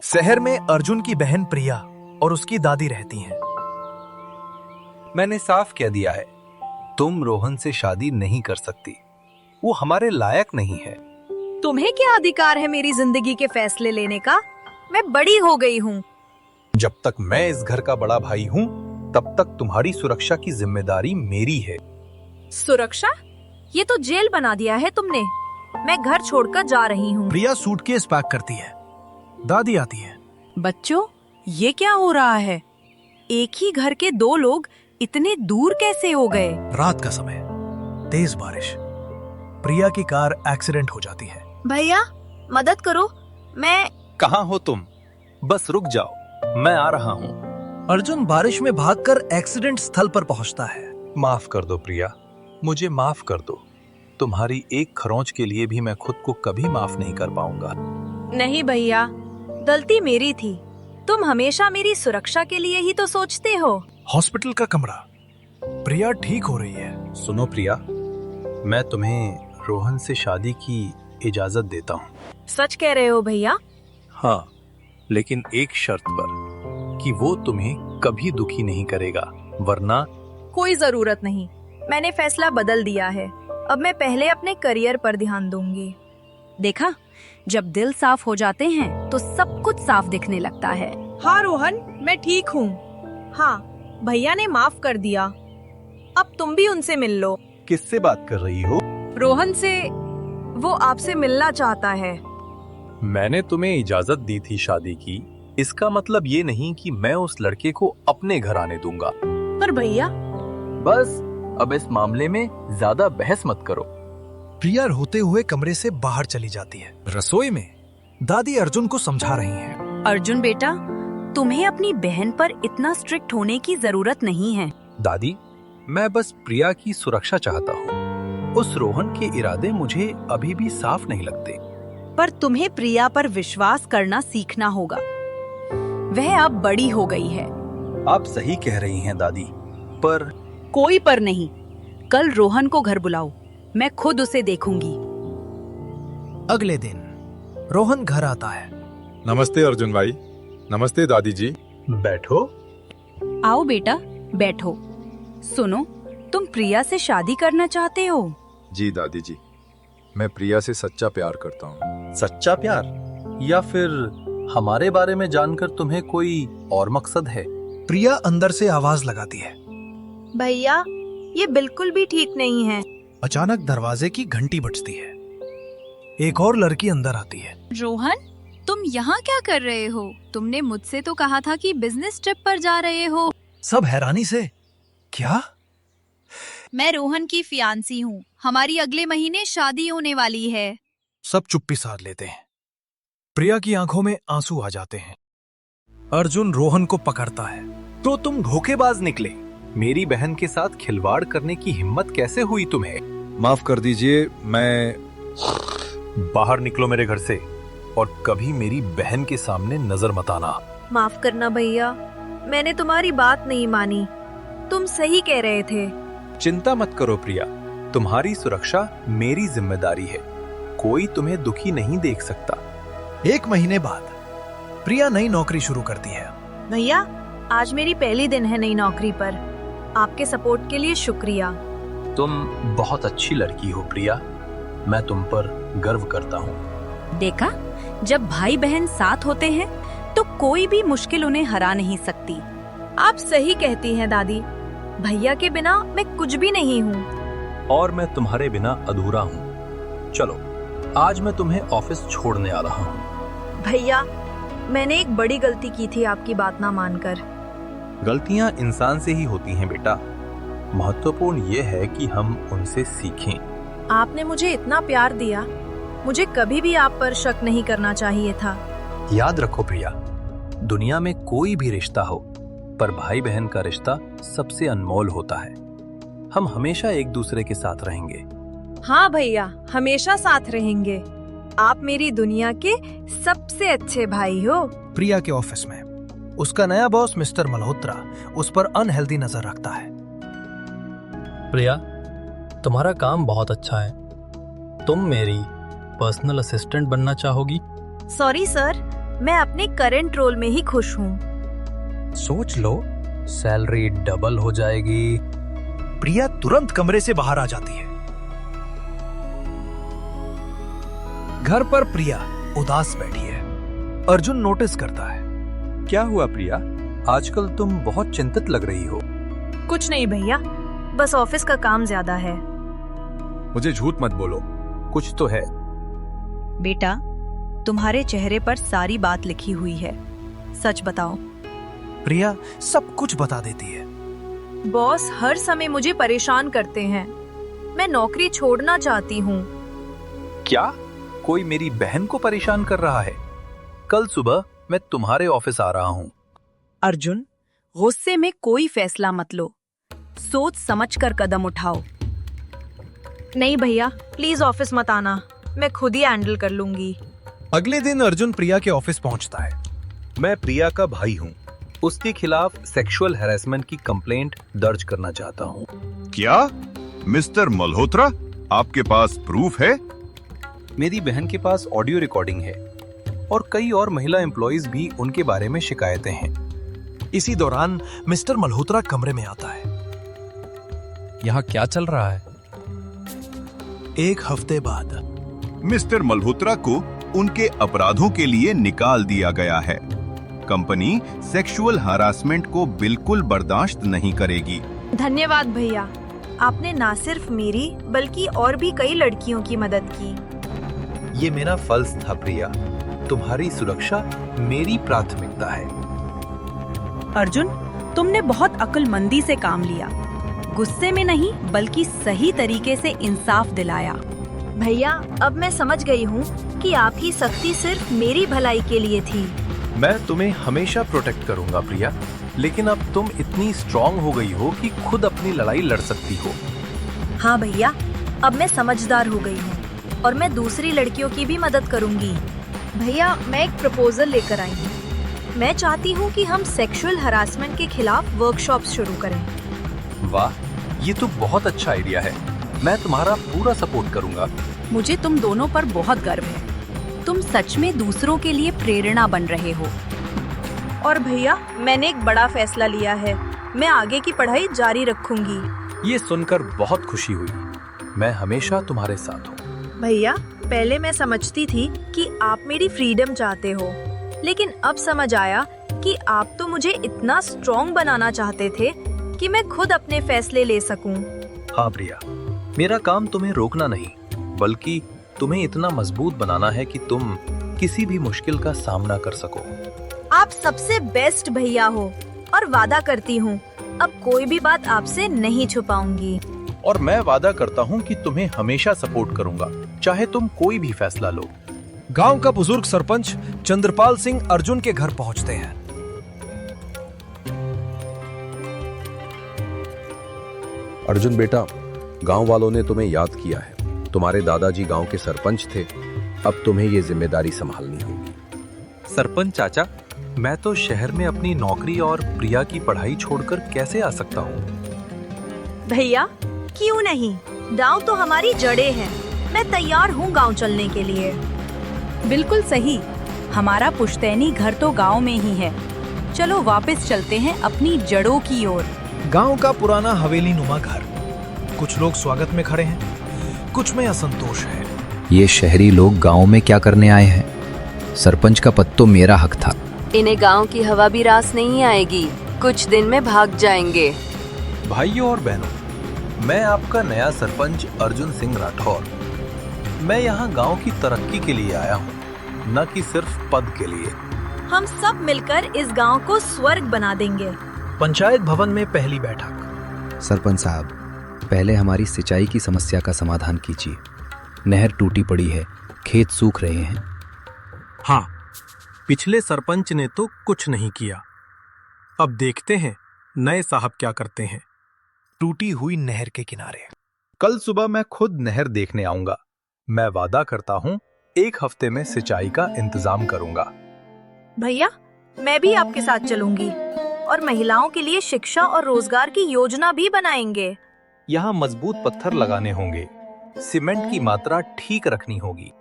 शहर में अर्जुन की बहन प्रिया और उसकी दादी रहती हैं। मैंने साफ कह दिया है, तुम रोहन से शादी नहीं कर सकती। वो हमारे लायक नहीं है। तुम्हें क्या अधिकार है मेरी जिंदगी के फैसले लेने का? मैं बड़ी हो गई हूँ। जब तक मैं इस घर का बड़ा भाई हूँ, तब तक तुम्हारी सुरक्षा की जिम्मेदारी मेरी है। सुरक्षा? ये तो जेल बना दिया है तुमने। मैं घर छोड़कर जा रही हूँ। प्रिया सूटकेस पैक करती है। दादी आती है। बच्चों, ये क्या हो रहा है? एक ही घर के दो लोग इतने दूर कैसे हो गए? रात का समय, तेज बारिश। प्रिया की कार एक्सीडेंट हो जाती है। भैया, मदद करो। मैं कहाँ हो तुम? बस रुक जाओ, मैं आ रहा हूँ। अर्जुन बारिश में भागकर एक्सीडेंट स्थल पर पहुंचता है। माफ कर दो प्रिया, मुझे माफ कर दो। तुम्हारी एक खरोंच के लिए भी मैं खुद को कभी माफ नहीं कर पाऊंगा। नहीं भैया, गलती मेरी थी। तुम हमेशा मेरी सुरक्षा के लिए ही तो सोचते हो। हॉस्पिटल का कमरा। प्रिया ठीक हो रही है। सुनो प्रिया, मैं तुम्हें रोहन से शादी की इजाजत देता हूँ। सच कह रहे हो भैया? हाँ, लेकिन एक शर्त पर, कि वो तुम्हें कभी दुखी नहीं करेगा, वरना। कोई जरूरत नहीं। मैंने फैसला बदल दिया है। अब मैं पहले अपने करियर पर ध्यान दूंगी। देखा, जब दिल साफ हो जाते हैं तो सब कुछ साफ दिखने लगता है। हाँ रोहन, मैं ठीक हूँ। हाँ, भैया ने माफ कर दिया। अब तुम भी उनसे मिल लो। किससे बात कर रही हो? रोहन से। वो आपसे मिलना चाहता है। मैंने तुम्हें इजाजत दी थी शादी की। इसका मतलब ये नहीं कि मैं उस लड़के को अपने घर आने दूंगा। पर भैया। बस अब इस मामले में ज्यादा बहस मत करो। प्रिया रोते हुए कमरे से बाहर चली जाती है। रसोई में दादी अर्जुन को समझा रही हैं। अर्जुन बेटा, तुम्हें अपनी बहन पर इतना स्ट्रिक्ट होने की जरूरत नहीं है। दादी, मैं बस प्रिया की सुरक्षा चाहता हूँ। उस रोहन के इरादे मुझे अभी भी साफ नहीं लगते। पर तुम्हें प्रिया पर विश्वास करना सीखना होगा। वह अब बड़ी हो गई है। आप सही कह रही हैं दादी, पर कोई पर नहीं। कल रोहन को घर बुलाओ, मैं खुद उसे देखूंगी। अगले दिन रोहन घर आता है। नमस्ते अर्जुन भाई। नमस्ते दादी जी। बैठो। आओ बेटा, बैठो। सुनो, तुम प्रिया से शादी करना चाहते हो? जी दादी जी, मैं प्रिया से सच्चा प्यार करता हूँ। सच्चा प्यार? या फिर हमारे बारे में जानकर तुम्हें कोई और मकसद है? प्रिया अंदर से आवाज लगाती है। भैया, ये बिल्कुल भी ठीक नहीं है। अचानक दरवाजे की घंटी बजती है। एक और लड़की अंदर आती है। रोहन, तुम यहाँ क्या कर रहे हो? तुमने मुझसे तो कहा था कि बिजनेस ट्रिप पर जा रहे हो। सब हैरानी से, क्या? मैं रोहन की फियांसी हूँ। हमारी अगले महीने शादी होने वाली है। सब चुप्पी साध लेते हैं। प्रिया की आंखों में आंसू आ जाते हैं। अर्जुन रोहन को पकड़ता है। तो तुम धोखेबाज निकले। मेरी बहन के साथ खिलवाड़ करने की हिम्मत कैसे हुई तुम्हें? माफ कर दीजिए, मैं बाहर निकलो मेरे घर से, और कभी मेरी बहन के सामने नजर मत आना। माफ करना भैया, मैंने तुम्हारी बात नहीं मानी। तुम सही कह रहे थे। चिंता मत करो प्रिया, तुम्हारी सुरक्षा मेरी जिम्मेदारी है। कोई तुम्हें दुखी नहीं देख सकता। एक महीने बाद प्रिया नई नौकरी शुरू करती है। भैया, आज मेरी पहली दिन है नई नौकरी पर। आपके सपोर्ट के लिए शुक्रिया। तुम बहुत अच्छी लड़की हो प्रिया। मैं तुम पर गर्व करता हूँ। देखा, जब भाई बहन साथ होते हैं तो कोई भी मुश्किल उन्हें हरा नहीं सकती। आप सही कहती हैं दादी। भैया के बिना मैं कुछ भी नहीं हूँ। और मैं तुम्हारे बिना अधूरा हूँ। चलो, आज मैं तुम्हें ऑफिस छोड़ने आ रहा हूँ। भैया, मैंने एक बड़ी गलती की थी आपकी बात ना मानकर। गलतियाँ इंसान से ही होती हैं बेटा। महत्वपूर्ण ये है कि हम उनसे सीखें। आपने मुझे इतना प्यार दिया, मुझे कभी भी आप पर शक नहीं करना चाहिए था। याद रखो प्रिया, दुनिया में कोई भी रिश्ता हो, पर भाई बहन का रिश्ता सबसे अनमोल होता है। हम हमेशा एक दूसरे के साथ रहेंगे। हाँ भैया, हमेशा साथ रहेंगे। आप मेरी दुनिया के सबसे अच्छे भाई हो। प्रिया के ऑफिस में उसका नया बॉस मिस्टर मल्होत्रा उस पर अनहेल्दी नजर रखता है। प्रिया, तुम्हारा काम बहुत अच्छा है। तुम मेरी पर्सनल असिस्टेंट बनना चाहोगी? सॉरी सर, मैं अपने करंट रोल में ही खुश हूँ। सोच लो, सैलरी डबल हो जाएगी। प्रिया तुरंत कमरे से बाहर आ जाती है। घर पर प्रिया उदास बैठी है। अर्जुन नोटिस करता है। क्या हुआ प्रिया, आजकल तुम बहुत चिंतित लग रही हो। कुछ नहीं भैया, बस ऑफिस का काम ज्यादा है। मुझे झूठ मत बोलो। कुछ तो है। बेटा, तुम्हारे चेहरे पर सारी बात लिखी हुई है, सच बताओ। प्रिया सब कुछ बता देती है। बॉस हर समय मुझे परेशान करते हैं। मैं नौकरी छोड़ना चाहती हूँ। क्या कोई मेरी बहन को परेशान कर रहा है? कल सुबह मैं तुम्हारे ऑफिस आ रहा हूँ। अर्जुन, गुस्से में कोई फैसला मत लो, सोच समझकर कदम उठाओ। नहीं भैया, प्लीज ऑफिस मत आना, मैं खुद ही हैंडल कर लूंगी। अगले दिन अर्जुन प्रिया के ऑफिस पहुंचता है। मैं प्रिया का भाई हूँ। उसके खिलाफ सेक्सुअल हैरेसमेंट की कंप्लेंट दर्ज करना चाहता हूँ। क्या मिस्टर मल्होत्रा, आपके पास प्रूफ है? मेरी बहन के पास ऑडियो रिकॉर्डिंग है और कई और महिला एम्प्लॉइज भी उनके बारे में शिकायतें हैं। इसी दौरान मिस्टर मल्होत्रा कमरे में आता है। यहाँ क्या चल रहा है? एक हफ्ते बाद मिस्टर मल्होत्रा को उनके अपराधों के लिए निकाल दिया गया है। कंपनी सेक्सुअल हरासमेंट को बिल्कुल बर्दाश्त नहीं करेगी। धन्यवाद भैया, आपने ना सिर्फ मेरी बल्कि और भी कई लड़कियों की मदद की। ये मेरा फर्ज था प्रिया। तुम्हारी सुरक्षा मेरी प्राथमिकता है। अर्जुन, तुमने बहुत अक्लमंदी से काम लिया, गुस्से में नहीं बल्कि सही तरीके से इंसाफ दिलाया। भैया, अब मैं समझ गई हूँ कि आपकी सख्ती सिर्फ मेरी भलाई के लिए थी। मैं तुम्हें हमेशा प्रोटेक्ट करूंगा प्रिया, लेकिन अब तुम इतनी स्ट्रांग हो गई हो कि खुद अपनी लड़ाई लड़ सकती हो। हाँ भैया, अब मैं समझदार हो गई हूँ और मैं दूसरी लड़कियों की भी मदद करूंगी। भैया, मैं एक प्रपोजल लेकर आई हूँ। मैं चाहती हूँ कि हम सेक्सुअल हरासमेंट के खिलाफ वर्कशॉप्स शुरू करें। वाह, ये तो बहुत अच्छा आइडिया है। मैं तुम्हारा पूरा सपोर्ट करूंगा। मुझे तुम दोनों पर बहुत गर्व है। तुम सच में दूसरों के लिए प्रेरणा बन रहे हो। और भैया, मैंने एक बड़ा फैसला लिया है। मैं आगे की पढ़ाई जारी रखूंगी। ये सुनकर बहुत खुशी हुई। मैं हमेशा तुम्हारे साथ हूँ। भैया, पहले मैं समझती थी कि आप मेरी फ्रीडम चाहते हो, लेकिन अब समझ आया कि आप तो मुझे इतना स्ट्रॉन्ग बनाना चाहते थे कि मैं खुद अपने फैसले ले सकूं। हाँ प्रिया, मेरा काम तुम्हें रोकना नहीं, बल्कि तुम्हें इतना मजबूत बनाना है कि तुम किसी भी मुश्किल का सामना कर सको। आप सबसे बेस्ट भैया हो और वादा करती हूँ अब कोई भी बात आपसे नहीं छुपाऊंगी। और मैं वादा करता हूँ कि तुम्हें हमेशा सपोर्ट करूंगा, चाहे तुम कोई भी फैसला लो। गांव का बुजुर्ग सरपंच चंद्रपाल सिंह अर्जुन के घर पहुंचते हैं। अर्जुन बेटा, गांव वालों ने तुम्हें याद किया है। तुम्हारे दादाजी गांव के सरपंच थे। अब तुम्हें ये जिम्मेदारी संभालनी होगी। सरपंच चाचा, मैं तो शहर में अपनी नौकरी और प्रिया की पढ़ाई छोड़कर कैसे आ सकता हूँ? भैया, क्यों नहीं, गांव तो हमारी जड़ें हैं। मैं तैयार हूँ गांव चलने के लिए। बिल्कुल सही, हमारा पुश्तैनी घर तो गांव में ही है। चलो वापस चलते हैं अपनी जड़ों की ओर। गांव का पुराना हवेली नुमा घर। कुछ लोग स्वागत में खड़े हैं, कुछ में असंतोष है। ये शहरी लोग गांव में क्या करने आए हैं? सरपंच का पद तो मेरा हक था। इन्हें गांव की हवा भी रास नहीं आएगी, कुछ दिन में भाग जाएंगे। भाइयों और बहनों, मैं आपका नया सरपंच अर्जुन सिंह राठौर। मैं यहाँ गांव की तरक्की के लिए आया हूँ, न कि सिर्फ पद के लिए। हम सब मिलकर इस गांव को स्वर्ग बना देंगे। पंचायत भवन में पहली बैठक। सरपंच साहब, पहले हमारी सिंचाई की समस्या का समाधान कीजिए। नहर टूटी पड़ी है, खेत सूख रहे हैं। हाँ, पिछले सरपंच ने तो कुछ नहीं किया। अब देखते हैं नए साहब क्या करते हैं। टूटी हुई नहर के किनारे। कल सुबह मैं खुद नहर देखने आऊंगा। मैं वादा करता हूँ, एक हफ्ते में सिंचाई का इंतजाम करूंगा। भैया, मैं भी आपके साथ चलूंगी और महिलाओं के लिए शिक्षा और रोजगार की योजना भी बनाएंगे। यहाँ मजबूत पत्थर लगाने होंगे, सीमेंट की मात्रा ठीक रखनी होगी।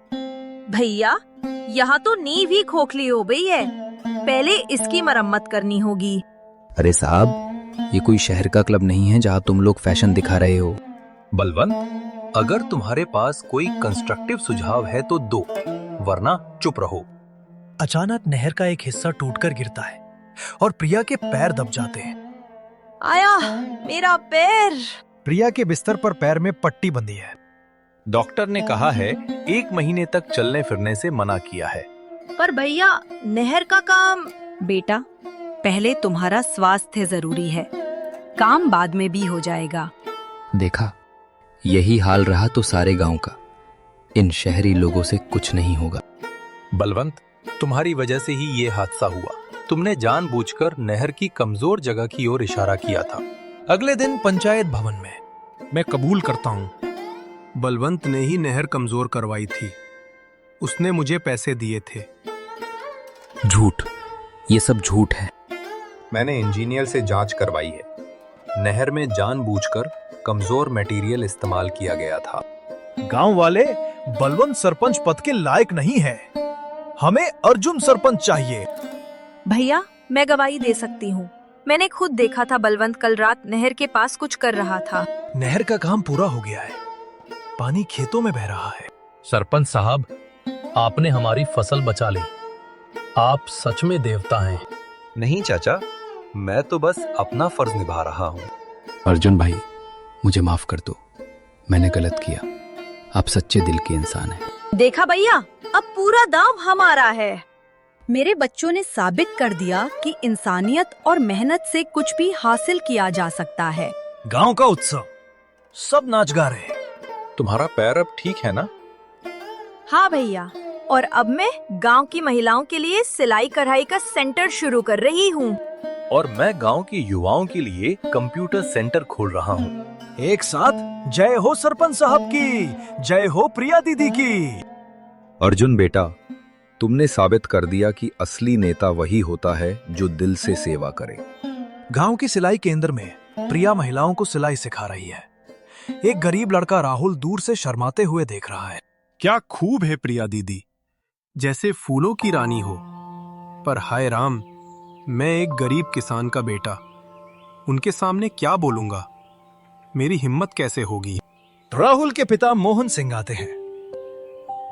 भैया, यहाँ तो नींव ही खोखली हो गई है। पहले इसकी मरम्मत करनी होगी। अरे साहब, ये कोई शहर का क्लब नहीं है जहाँ तुम लोग फैशन दिखा रहे हो। बलवंत, अगर तुम्हारे पास कोई कंस्ट्रक्टिव सुझाव है तो दो, वरना चुप रहो। अचानक नहर का एक हिस्सा टूटकर गिरता है और प्रिया के पैर दब जाते हैं। आया मेरा पैर। प्रिया के बिस्तर पर पैर में पट्टी बंधी है। डॉक्टर ने कहा है 1 महीने तक चलने फिरने से मना किया है। पर भैया, नहर का काम। बेटा, पहले तुम्हारा स्वास्थ्य जरूरी है, काम बाद में भी हो जाएगा। देखा, यही हाल रहा तो सारे गांव का। इन शहरी लोगों से कुछ नहीं होगा। बलवंत, तुम्हारी वजह से ही ये हादसा हुआ। तुमने जानबूझकर नहर की कमजोर जगह की ओर इशारा किया था। अगले दिन पंचायत भवन में, मैं कबूल करता हूँ, बलवंत ने ही नहर कमजोर करवाई थी। उसने मुझे पैसे दिए थे। झूठ, ये सब झूठ है। मैंने इंजीनियर से जांच करवाई है। नहर में जानबूझकर कमजोर मटेरियल इस्तेमाल किया गया था। गांव वाले बलवंत सरपंच पद के लायक नहीं है। हमें अर्जुन सरपंच चाहिए। भैया, मैं गवाही दे सकती हूँ। मैंने खुद देखा था बलवंत कल रात नहर के पास कुछ कर रहा था। नहर का काम पूरा हो गया है। पानी खेतों में बह रहा है। सरपंच साहब, आपने हमारी फसल बचा ली। आप सच में देवता हैं। नहीं चाचा, मैं तो बस अपना फर्ज निभा रहा हूँ। अर्जुन भाई, मुझे माफ कर दो, मैंने गलत किया। आप सच्चे दिल के इंसान हैं। देखा भैया, अब पूरा दाव हमारा है। मेरे बच्चों ने साबित कर दिया कि इंसानियत और मेहनत से कुछ भी हासिल किया जा सकता है। गांव का उत्सव, सब नाच गा रहे हैं। तुम्हारा पैर अब ठीक है ना? हाँ भैया, और अब मैं गांव की महिलाओं के लिए सिलाई कढ़ाई का सेंटर शुरू कर रही हूँ। और मैं गांव के युवाओं के लिए कंप्यूटर सेंटर खोल रहा हूँ। एक साथ जय हो सरपंच साहब की, जय हो प्रिया दीदी की। अर्जुन बेटा, तुमने साबित कर दिया कि असली नेता वही होता है जो दिल से सेवा करे। गांव के सिलाई केंद्र में प्रिया महिलाओं को सिलाई सिखा रही है। एक गरीब लड़का राहुल दूर से शर्माते हुए देख रहा है। क्या खूब है प्रिया दीदी, जैसे फूलों की रानी हो। पर हाय राम, मैं एक गरीब किसान का बेटा, उनके सामने क्या बोलूंगा? मेरी हिम्मत कैसे होगी? राहुल के पिता मोहन सिंह आते हैं।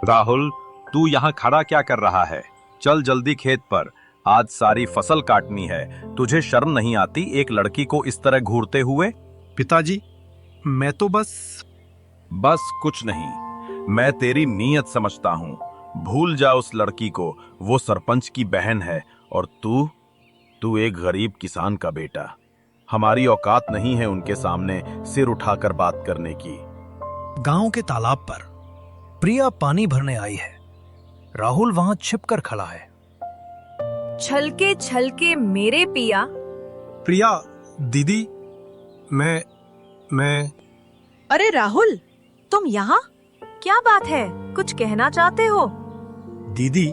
राहुल, तू यहाँ खड़ा क्या कर रहा है? चल जल्दी खेत पर, आज सारी फसल काटनी है। तुझे शर्म नहीं आती एक लड़की को इस तरह घूरते हुए? पिताजी, मैं तो बस कुछ नहीं, मैं तेरी नीयत समझता हूँ। भूल जा उस लड़की को, वो सरपंच की बहन है और तू एक गरीब किसान का बेटा। हमारी औकात नहीं है उनके सामने सिर उठाकर बात करने की। गांव के तालाब पर प्रिया पानी भरने आई है। राहुल वहां छिपकर खड़ा है। छलके छलके मेरे पिया। प्रिया दीदी, मैं अरे राहुल, तुम यहाँ? क्या बात है, कुछ कहना चाहते हो? दीदी,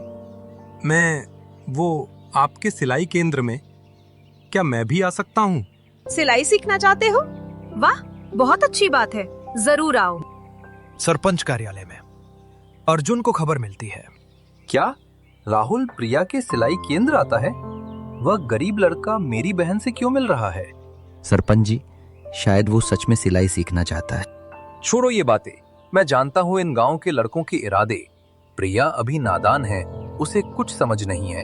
मैं वो आपके सिलाई केंद्र में, क्या मैं भी आ सकता हूँ? सिलाई सीखना चाहते हो? वाह, बहुत अच्छी बात है, जरूर आओ। सरपंच कार्यालय में अर्जुन को खबर मिलती है। क्या राहुल प्रिया के सिलाई केंद्र आता है? वह गरीब लड़का मेरी बहन से क्यों मिल रहा है? सरपंच जी, शायद वो सच में सिलाई सीखना चाहता है। छोड़ो ये बातें, मैं जानता हूँ इन गांव के लड़कों के इरादे। प्रिया अभी नादान है, उसे कुछ समझ नहीं है।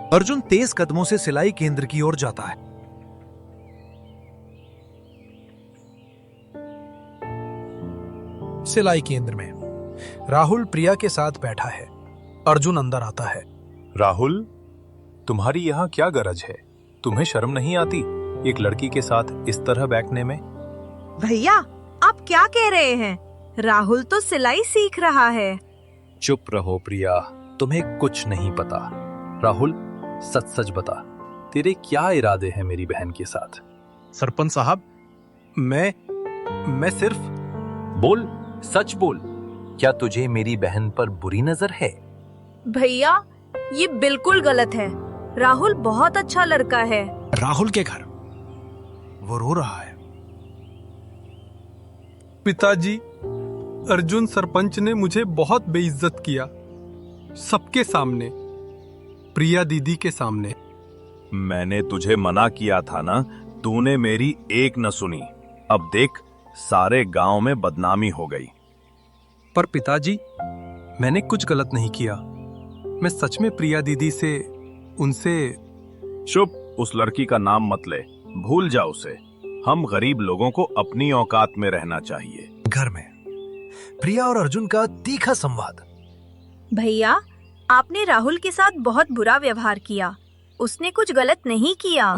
अर्जुन तेज कदमों से सिलाई केंद्र की ओर जाता है। सिलाई केंद्र में राहुल प्रिया के साथ बैठा है। अर्जुन अंदर आता है। राहुल, तुम्हारी यहाँ क्या गरज है? तुम्हें शर्म नहीं आती एक लड़की के साथ इस तरह बैठने में? भैया, आप क्या कह रहे हैं? राहुल तो सिलाई सीख रहा है। चुप रहो प्रिया, तुम्हें कुछ नहीं पता। राहुल, सच सच बता, तेरे क्या इरादे हैं मेरी बहन के साथ? सरपंच साहब, मैं सिर्फ बोल, सच बोल। क्या तुझे मेरी बहन पर बुरी नजर है? भैया, ये बिल्कुल गलत है। राहुल बहुत अच्छा लड़का है। राहुल के घर वो रो रहा है। पिताजी, अर्जुन सरपंच ने मुझे बहुत बेइज्जत किया। सबके सामने, प्रिया दीदी के सामने। मैंने तुझे मना किया था ना, तूने मेरी एक न सुनी। अब देख, सारे गांव में बदनामी हो गई। पर पिताजी, मैंने कुछ गलत नहीं किया। मैं सच में प्रिया दीदी से, उनसे। चुप, उस लड़की का नाम मत ले, भूल जा उसे। हम गरीब लोगों को अपनी औकात में रहना चाहिए। घर में प्रिया और अर्जुन का तीखा संवाद। भैया, आपने राहुल के साथ बहुत बुरा व्यवहार किया। उसने कुछ गलत नहीं किया।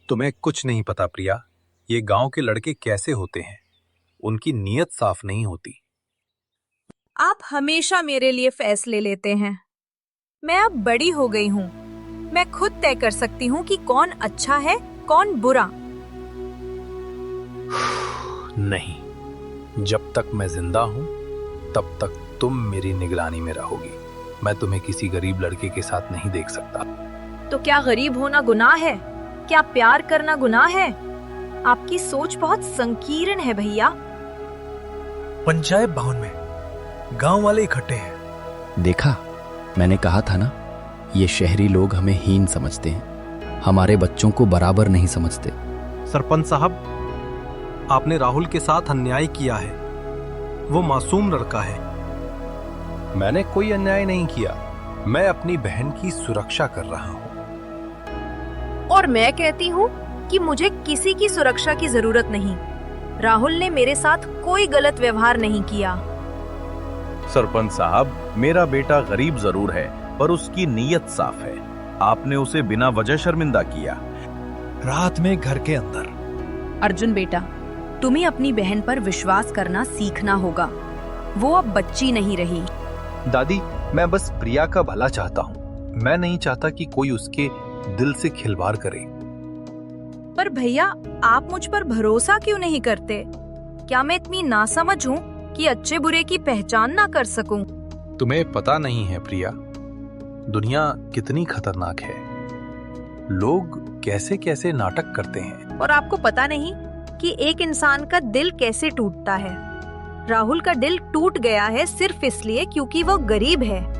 तुम्हें कुछ नहीं पता प्रिया, ये गांव के लड़के कैसे होते हैं। उनकी नीयत साफ नहीं होती। आप हमेशा मेरे लिए फैसले लेते हैं। मैं अब बड़ी हो गई हूँ। मैं खुद तय कर सकती हूँ कि कौन अच्छा है, कौन बुरा। नहीं, जब तक मैं जिंदा हूं तब तक तुम मेरी निगरानी में रहोगी। मैं तुम्हें किसी गरीब लड़के के साथ नहीं देख सकता। तो क्या गरीब होना गुनाह है? क्या प्यार करना गुनाह है? आपकी सोच बहुत संकीर्ण है भैया। पंचायत भवन में गांव वाले इकट्ठे हैं। देखा, मैंने कहा था ना, ये शहरी लोग हमें हीन समझते हैं, हमारे बच्चों को बराबर नहीं समझते। सरपंच साहब, आपने राहुल के साथ अन्याय किया है। वो मासूम लड़का है। मैंने कोई अन्याय नहीं किया। मैं अपनी बहन की सुरक्षा कर रहा हूं। और मैं कहती हूँ कि मुझे किसी की सुरक्षा की जरूरत नहीं। राहुल ने मेरे साथ कोई गलत व्यवहार नहीं किया। सरपंच साहब, मेरा बेटा गरीब जरूर है, पर उसकी नीयत साफ है। आपने उसे बिना वजह शर्मिंदा किया। रात में घर के अंदर। अर्जुन बेटा, तुम्हें अपनी बहन पर विश्वास करना सीखना होगा। वो अब बच्ची नहीं रही। दादी, मैं बस प्रिया का भला चाहता हूं। मैं नहीं चाहता कि कोई उसके दिल से खिलवाड़ करे। पर भैया, आप मुझ पर भरोसा क्यों नहीं करते? क्या मैं इतनी नासमझ हूँ कि अच्छे बुरे की पहचान ना कर सकूं? तुम्हें पता नहीं है प्रिया, दुनिया कितनी खतरनाक है। लोग कैसे कैसे नाटक करते हैं। और आपको पता नहीं कि एक इंसान का दिल कैसे टूटता है। राहुल का दिल टूट गया है सिर्फ इसलिए क्योंकि वो गरीब है।